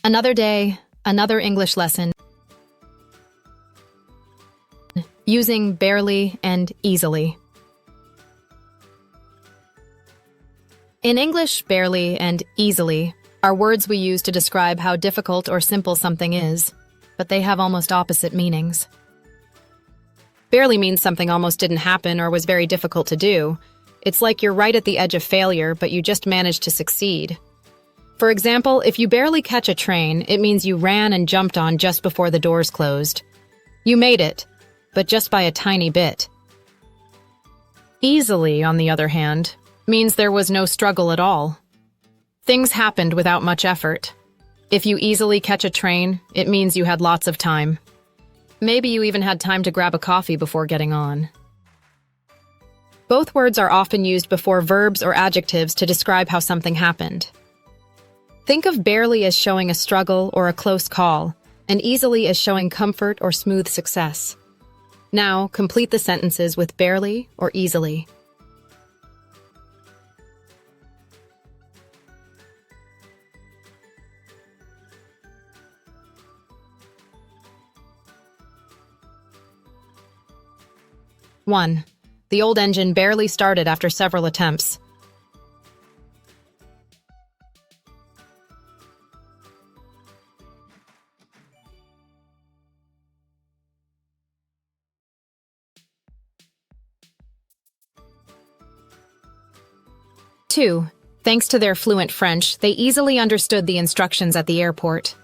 Another day, another English lesson. Using barely and easily. In English, barely and easily are words we use to describe how difficult or simple something is, but they have almost opposite meanings. Barely means something almost didn't happen or was very difficult to do. It's like you're right at the edge of failure, but you just managed to succeed. For example, if you barely catch a train, it means you ran and jumped on just before the doors closed. You made it, but just by a tiny bit. Easily, on the other hand, means there was no struggle at all. Things happened without much effort. If you easily catch a train, it means you had lots of time. Maybe you even had time to grab a coffee before getting on. Both words are often used before verbs or adjectives to describe how something happened. Think of barely as showing a struggle or a close call, and easily as showing comfort or smooth success. Now, complete the sentences with barely or easily. One, the old engine barely started after several attempts. 2. Thanks to their fluent French, they easily understood the instructions at the airport.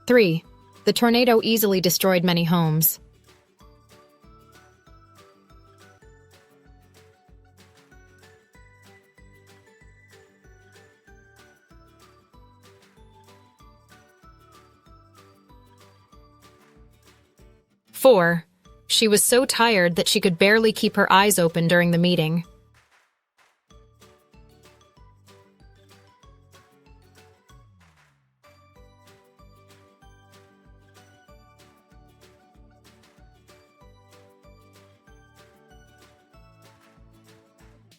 3. The tornado easily destroyed many homes. 4. She was so tired that she could barely keep her eyes open during the meeting.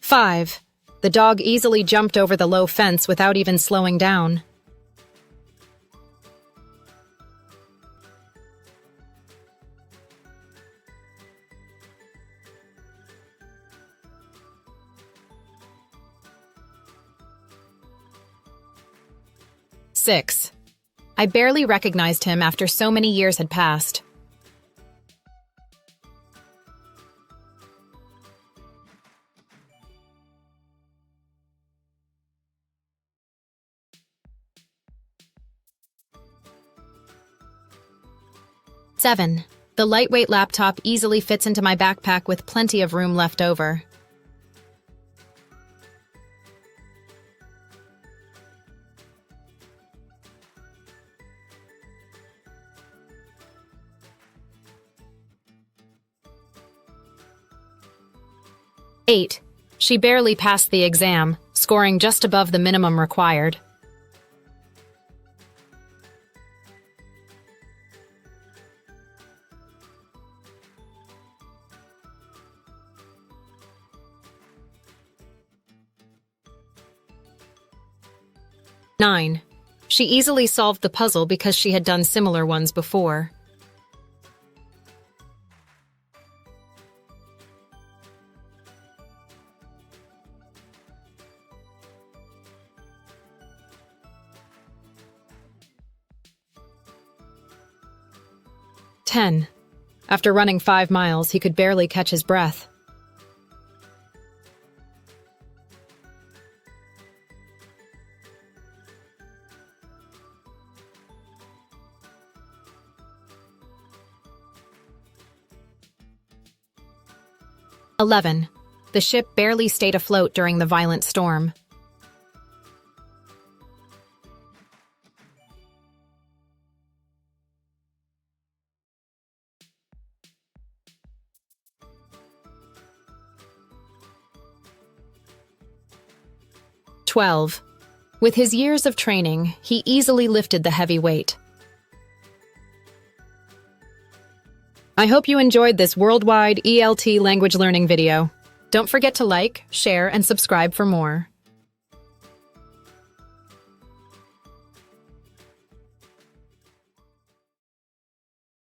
5. The dog easily jumped over the low fence without even slowing down. 6. I barely recognized him after so many years had passed. 7. The lightweight laptop easily fits into my backpack with plenty of room left over. 8. She barely passed the exam, scoring just above the minimum required. 9. She easily solved the puzzle because she had done similar ones before. 10. After running 5 miles, he could barely catch his breath. 11. The ship barely stayed afloat during the violent storm. 12. With his years of training, he easily lifted the heavy weight. I hope you enjoyed this worldwide ELT language learning video. Don't forget to like, share, and subscribe for more.